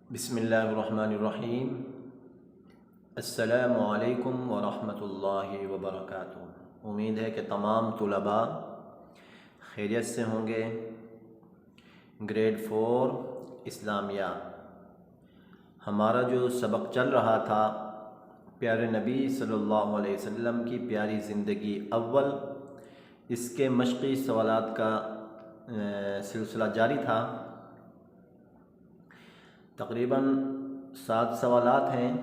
بسم اللہ الرحمن الرحیم۔ السلام علیکم ورحمۃ اللہ وبرکاتہ۔ امید ہے کہ تمام طلباء خیریت سے ہوں گے۔ گریڈ 4 اسلامیہ ہمارا جو سبق چل رہا تھا پیارے نبی صلی اللہ علیہ وسلم کی پیاری زندگی اول، اس کے مشقی سوالات کا سلسلہ جاری تھا۔ تقریباً 7 سوالات ہیں،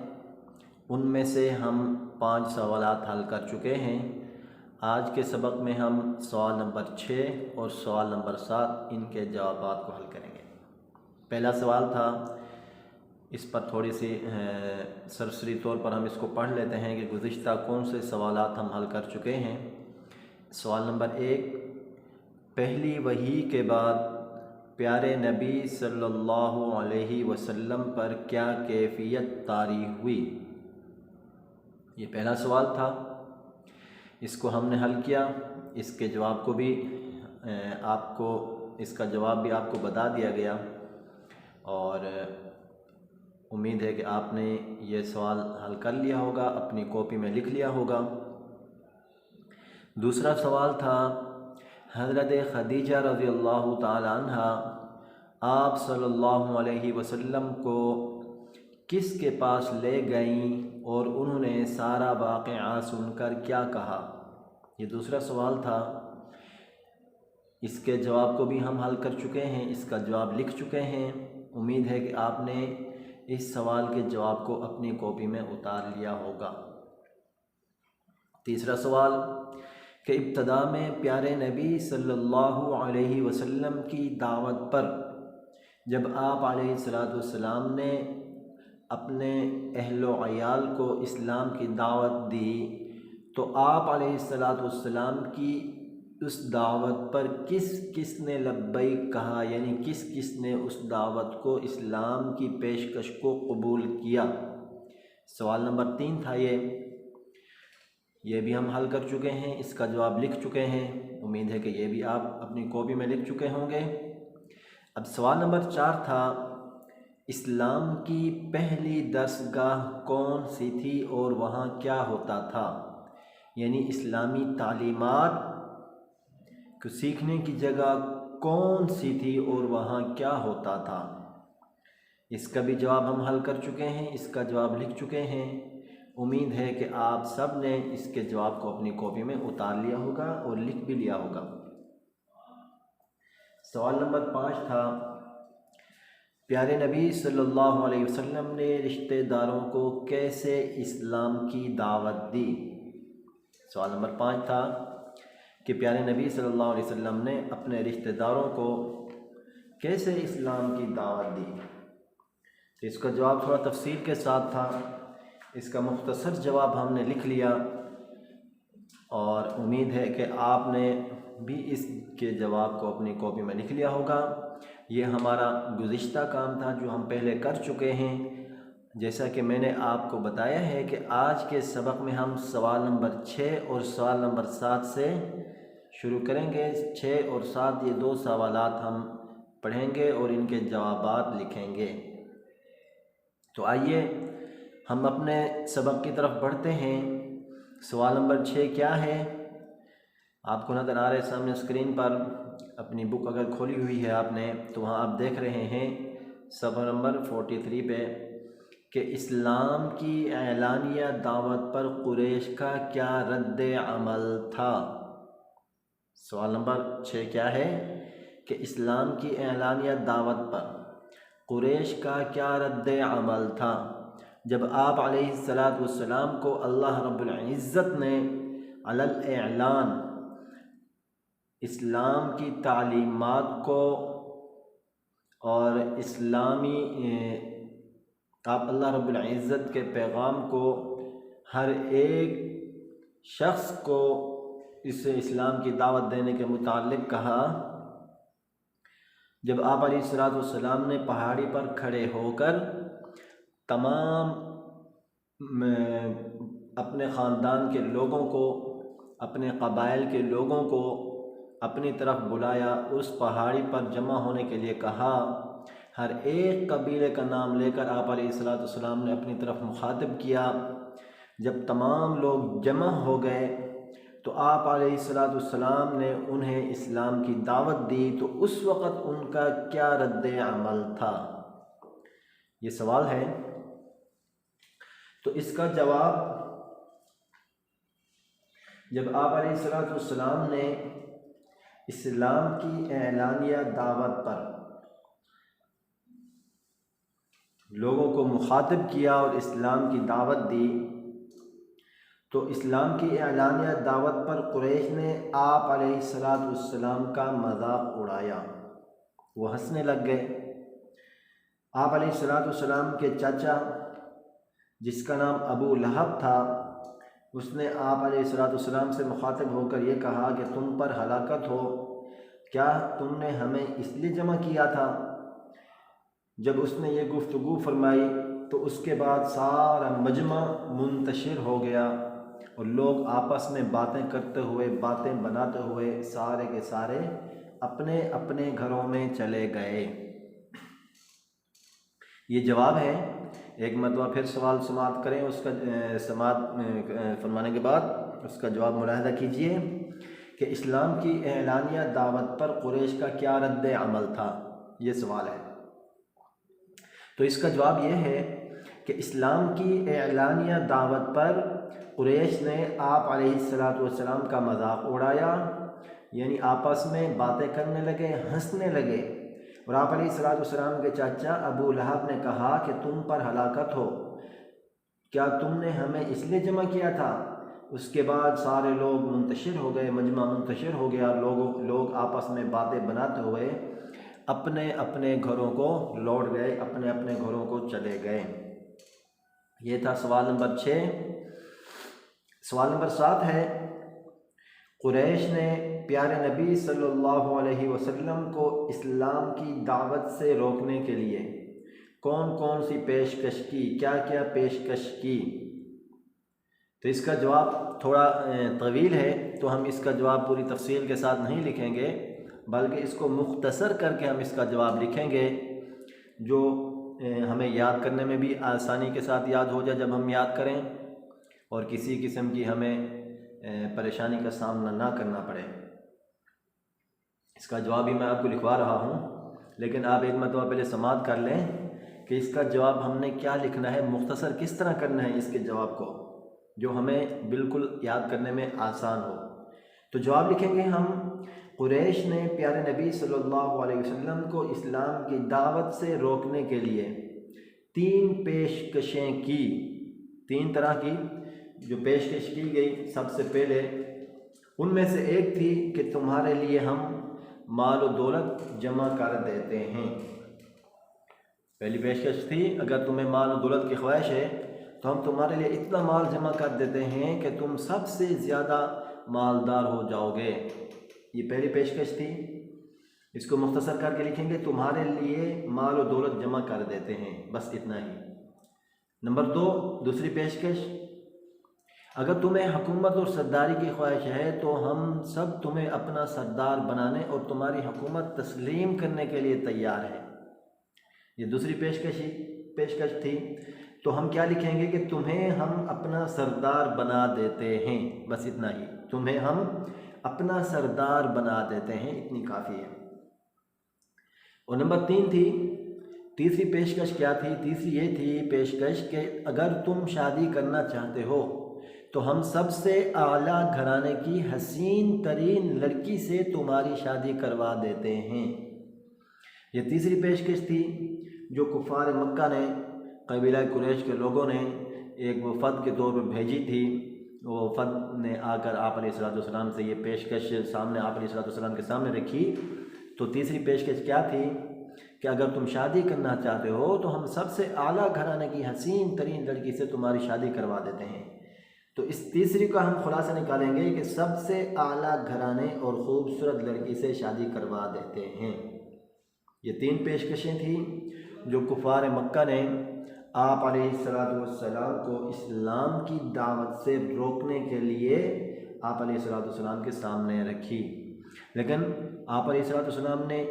ان میں سے ہم 5 سوالات حل کر چکے ہیں۔ آج کے سبق میں ہم سوال نمبر 6 اور سوال نمبر 7 ان کے جوابات کو حل کریں گے۔ پہلا سوال تھا، اس پر تھوڑی سی سرسری طور پر ہم اس کو پڑھ لیتے ہیں کہ گزشتہ کون سے سوالات ہم حل کر چکے ہیں۔ سوال نمبر 1، پہلی وحی کے بعد پیارے نبی صلی اللہ علیہ وسلم پر کیا کیفیت طاری ہوئی؟ یہ پہلا سوال تھا، اس کو ہم نے حل کیا۔ اس کے جواب کو بھی اس کا جواب بھی آپ کو بتا دیا گیا، اور امید ہے کہ آپ نے یہ سوال حل کر لیا ہوگا، اپنی کاپی میں لکھ لیا ہوگا۔ دوسرا سوال تھا، حضرت خدیجہ رضی اللہ تعالی عنہ آپ صلی اللہ علیہ وسلم کو کس کے پاس لے گئیں اور انہوں نے سارا واقعہ سن کر کیا کہا؟ یہ دوسرا سوال تھا، اس کے جواب کو بھی ہم حل کر چکے ہیں، اس کا جواب لکھ چکے ہیں۔ امید ہے کہ آپ نے اس سوال کے جواب کو اپنی کاپی میں اتار لیا ہوگا۔ تیسرا سوال کہ ابتدا میں پیارے نبی صلی اللہ علیہ وسلم کی دعوت پر جب آپ علیہ السلام نے اپنے اہل و عیال کو اسلام کی دعوت دی تو آپ علیہ السلام کی اس دعوت پر کس کس نے لبیک کہا، یعنی کس کس نے اس دعوت کو، اسلام کی پیشکش کو قبول کیا؟ سوال نمبر 3 تھا یہ بھی ہم حل کر چکے ہیں، اس کا جواب لکھ چکے ہیں۔ امید ہے کہ یہ بھی آپ اپنی کاپی میں لکھ چکے ہوں گے۔ اب سوال نمبر 4 تھا، اسلام کی پہلی درسگاہ کون سی تھی اور وہاں کیا ہوتا تھا؟ یعنی اسلامی تعلیمات کو سیکھنے کی جگہ کون سی تھی اور وہاں کیا ہوتا تھا؟ اس کا بھی جواب ہم حل کر چکے ہیں، اس کا جواب لکھ چکے ہیں۔ امید ہے کہ آپ سب نے اس کے جواب کو اپنی کاپی میں اتار لیا ہوگا اور لکھ بھی لیا ہوگا۔ سوال نمبر 5 تھا، پیارے نبی صلی اللہ علیہ وسلم نے رشتہ داروں کو کیسے اسلام کی دعوت دی؟ سوال نمبر 5 تھا کہ پیارے نبی صلی اللہ علیہ وسلم نے اپنے رشتہ داروں کو کیسے اسلام کی دعوت دی؟ تو اس کا جواب تھوڑا تفصیل کے ساتھ تھا، اس کا مختصر جواب ہم نے لکھ لیا، اور امید ہے کہ آپ نے بھی اس کے جواب کو اپنی کاپی میں لکھ لیا ہوگا۔ یہ ہمارا گزشتہ کام تھا جو ہم پہلے کر چکے ہیں۔ جیسا کہ میں نے آپ کو بتایا ہے کہ آج کے سبق میں ہم سوال نمبر 6 اور سوال نمبر 7 سے شروع کریں گے۔ 6 اور 7 یہ 2 سوالات ہم پڑھیں گے اور ان کے جوابات لکھیں گے۔ تو آئیے ہم اپنے سبق کی طرف بڑھتے ہیں۔ سوال نمبر 6 کیا ہے؟ آپ کو نظر آ رہے سامنے اسکرین پر، اپنی بک اگر کھولی ہوئی ہے آپ نے تو وہاں آپ دیکھ رہے ہیں صفحہ نمبر 43 پہ کہ اسلام کی اعلانیہ دعوت پر قریش کا کیا رد عمل تھا؟ سوال نمبر 6 کیا ہے کہ اسلام کی اعلانیہ دعوت پر قریش کا کیا رد عمل تھا جب آپ علیہ السلام کو اللہ رب العزت نے علی الاعلان اسلام کی تعلیمات کو اور آپ اللہ رب العزت کے پیغام کو ہر ایک شخص کو اس اسلام کی دعوت دینے کے متعلق کہا، جب آپ علیہ السلام نے پہاڑی پر کھڑے ہو کر تمام اپنے خاندان کے لوگوں کو، اپنے قبائل کے لوگوں کو اپنی طرف بلایا، اس پہاڑی پر جمع ہونے کے لیے کہا، ہر ایک قبیلے کا نام لے کر آپ علیہ السلام نے اپنی طرف مخاطب کیا۔ جب تمام لوگ جمع ہو گئے تو آپ علیہ السلام نے انہیں اسلام کی دعوت دی، تو اس وقت ان کا کیا رد عمل تھا؟ یہ سوال ہے۔ تو اس کا جواب، جب آپ علیہ السلام نے اسلام کی اعلانیہ دعوت پر لوگوں کو مخاطب کیا اور اسلام کی دعوت دی، تو اسلام کی اعلانیہ دعوت پر قریش نے آپ علیہ السلام کا مذاق اڑایا، وہ ہنسنے لگ گئے۔ آپ علیہ السلام کے چاچا جس کا نام ابو لہب تھا، اس نے آپ علیہ السلام سے مخاطب ہو کر یہ کہا کہ تم پر ہلاکت ہو، کیا تم نے ہمیں اس لیے جمع کیا تھا؟ جب اس نے یہ گفتگو فرمائی تو اس کے بعد سارا مجمع منتشر ہو گیا اور لوگ آپس میں باتیں کرتے ہوئے، باتیں بناتے ہوئے سارے کے سارے اپنے اپنے گھروں میں چلے گئے۔ یہ جواب ہے۔ ایک مرتبہ پھر سوال سماعت کریں، اس کا سماعت فرمانے کے بعد اس کا جواب ملاحظہ کیجئے کہ اسلام کی اعلانیہ دعوت پر قریش کا کیا رد عمل تھا، یہ سوال ہے۔ تو اس کا جواب یہ ہے کہ اسلام کی اعلانیہ دعوت پر قریش نے آپ علیہ السلام کا مذاق اڑایا، یعنی آپس میں باتیں کرنے لگے، ہنسنے لگے، اور آپ علیہ السلام کے چاچا ابو لہب نے کہا کہ تم پر ہلاکت ہو، کیا تم نے ہمیں اس لیے جمع کیا تھا؟ اس کے بعد سارے لوگ منتشر ہو گئے، مجمع منتشر ہو گیا، لوگ آپس میں باتیں بناتے ہوئے اپنے اپنے گھروں کو لوٹ گئے، اپنے اپنے گھروں کو چلے گئے۔ یہ تھا سوال نمبر 6۔ سوال نمبر 7 ہے، قریش نے پیارے نبی صلی اللہ علیہ وسلم کو اسلام کی دعوت سے روکنے کے لیے کون کون سی پیشکش کی، کیا کیا پیشکش کی؟ تو اس کا جواب تھوڑا طویل ہے، تو ہم اس کا جواب پوری تفصیل کے ساتھ نہیں لکھیں گے، بلکہ اس کو مختصر کر کے ہم اس کا جواب لکھیں گے، جو ہمیں یاد کرنے میں بھی آسانی کے ساتھ یاد ہو جائے جب ہم یاد کریں، اور کسی قسم کی ہمیں پریشانی کا سامنا نہ کرنا پڑے۔ اس کا جواب بھی میں آپ کو لکھوا رہا ہوں، لیکن آپ ایک مرتبہ پہلے سماعت کر لیں کہ اس کا جواب ہم نے کیا لکھنا ہے، مختصر کس طرح کرنا ہے اس کے جواب کو، جو ہمیں بالکل یاد کرنے میں آسان ہو۔ تو جواب لکھیں گے ہم، قریش نے پیارے نبی صلی اللہ علیہ وسلم کو اسلام کی دعوت سے روکنے کے لیے 3 پیشکشیں کی، 3 طرح کی جو پیشکش کی گئی۔ سب سے پہلے ان میں سے ایک تھی کہ تمہارے لیے ہم مال و دولت جمع کر دیتے ہیں۔ پہلی پیشکش تھی، اگر تمہیں مال و دولت کی خواہش ہے تو ہم تمہارے لیے اتنا مال جمع کر دیتے ہیں کہ تم سب سے زیادہ مالدار ہو جاؤ گے۔ یہ پہلی پیشکش تھی، اس کو مختصر کر کے لکھیں گے، تمہارے لیے مال و دولت جمع کر دیتے ہیں، بس اتنا ہی۔ نمبر 2، دوسری پیشکش، اگر تمہیں حکومت اور سرداری کی خواہش ہے تو ہم سب تمہیں اپنا سردار بنانے اور تمہاری حکومت تسلیم کرنے کے لیے تیار ہیں۔ یہ دوسری پیشکش تھی۔ تو ہم کیا لکھیں گے کہ تمہیں ہم اپنا سردار بنا دیتے ہیں، بس اتنا ہی، تمہیں ہم اپنا سردار بنا دیتے ہیں، اتنی کافی ہے۔ اور نمبر 3 تھی، تیسری پیشکش کیا تھی؟ تیسری یہ تھی پیشکش کہ اگر تم شادی کرنا چاہتے ہو تو ہم سب سے اعلیٰ گھرانے کی حسین ترین لڑکی سے تمہاری شادی کروا دیتے ہیں۔ یہ تیسری پیشکش تھی جو کفار مکہ نے، قبیلہ قریش کے لوگوں نے ایک وفد کے طور پر بھیجی تھی۔ وہ وفد نے آ کر آپ علیہ السلام سے یہ پیشکش سامنے آپ علیہ السلام کے سامنے رکھی۔ تو تیسری پیشکش کیا تھی کہ اگر تم شادی کرنا چاہتے ہو تو ہم سب سے اعلیٰ گھرانے کی حسین ترین لڑکی سے تمہاری شادی کروا دیتے ہیں۔ تو اس تیسری کا ہم خلاصہ نکالیں گے کہ سب سے اعلیٰ گھرانے اور خوبصورت لڑکی سے شادی کروا دیتے ہیں۔ یہ 3 پیشکشیں تھیں جو کفار مکہ نے آپ علیہ السلام کو اسلام کی دعوت سے روکنے کے لیے آپ علیہ السلام کے سامنے رکھی، لیکن آپ علیہ السلام نے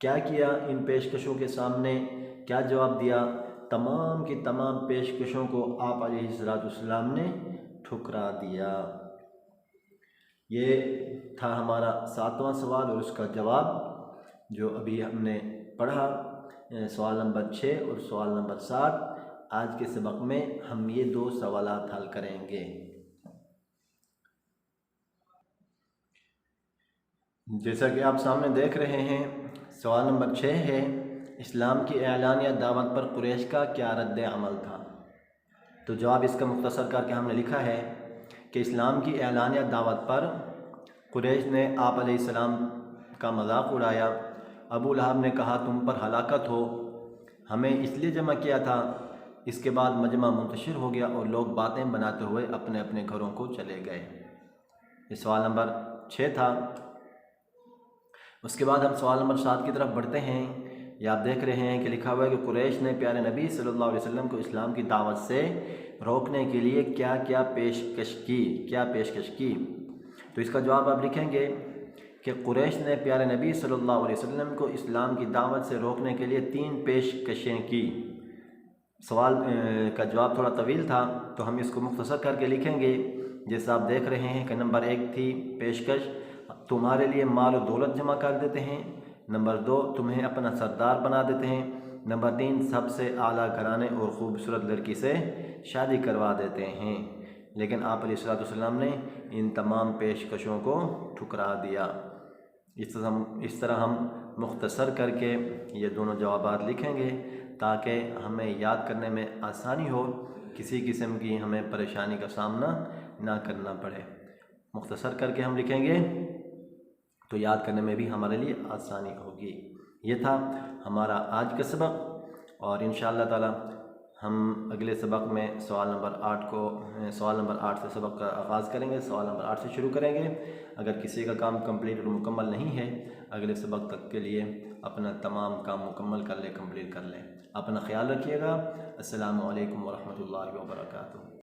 کیا کیا ان پیشکشوں کے سامنے، کیا جواب دیا؟ تمام کی تمام پیشکشوں کو آپ علیہ السلام نے ٹھکرا دیا۔ یہ تھا ہمارا 7واں سوال اور اس کا جواب جو ابھی ہم نے پڑھا، سوال نمبر 6 اور سوال نمبر 7۔ آج کے سبق میں ہم یہ 2 سوالات حل کریں گے۔ جیسا کہ آپ سامنے دیکھ رہے ہیں، سوال نمبر 6 ہے، اسلام کی اعلانیہ دعوت پر قریش کا کیا رد عمل تھا؟ تو جواب اس کا مختصر کر کے ہم نے لکھا ہے کہ اسلام کی اعلانیہ دعوت پر قریش نے آپ علیہ السلام کا مذاق اڑایا۔ ابو لہب نے کہا تم پر ہلاکت ہو، ہمیں اس لیے جمع کیا تھا۔ اس کے بعد مجمع منتشر ہو گیا اور لوگ باتیں بناتے ہوئے اپنے اپنے گھروں کو چلے گئے۔ یہ سوال نمبر 6 تھا۔ اس کے بعد ہم سوال نمبر 7 کی طرف بڑھتے ہیں۔ یہ آپ دیکھ رہے ہیں کہ لکھا ہوا ہے کہ قریش نے پیارے نبی صلی اللہ علیہ وسلم کو اسلام کی دعوت سے روکنے کے لیے کیا پیشکش کی؟ تو اس کا جواب آپ لکھیں گے کہ قریش نے پیارے نبی صلی اللہ علیہ وسلم کو اسلام کی دعوت سے روکنے کے لیے 3 پیشکشیں کی۔ سوال کا جواب تھوڑا طویل تھا تو ہم اس کو مختصر کر کے لکھیں گے، جیسا آپ دیکھ رہے ہیں کہ نمبر 1 تھی پیشکش، تمہارے لیے مال و دولت جمع کر دیتے ہیں۔ نمبر 2، تمہیں اپنا سردار بنا دیتے ہیں۔ نمبر 3، سب سے اعلیٰ گھرانے اور خوبصورت لڑکی سے شادی کروا دیتے ہیں۔ لیکن آپ علیہ السلام نے ان تمام پیشکشوں کو ٹھکرا دیا۔ اس طرح ہم مختصر کر کے یہ دونوں جوابات لکھیں گے تاکہ ہمیں یاد کرنے میں آسانی ہو، کسی قسم کی ہمیں پریشانی کا سامنا نہ کرنا پڑے۔ مختصر کر کے ہم لکھیں گے تو یاد کرنے میں بھی ہمارے لیے آسانی ہوگی۔ یہ تھا ہمارا آج کا سبق، اور انشاءاللہ تعالی ہم اگلے سبق میں سوال نمبر 8 سے سبق کا آغاز کریں گے۔ سوال نمبر 8 سے شروع کریں گے۔ اگر کسی کا کام کمپلیٹ اور مکمل نہیں ہے، اگلے سبق تک کے لیے اپنا تمام کام مکمل کر لے، کمپلیٹ کر لیں۔ اپنا خیال رکھیے گا۔ السلام علیکم ورحمۃ اللہ وبرکاتہ۔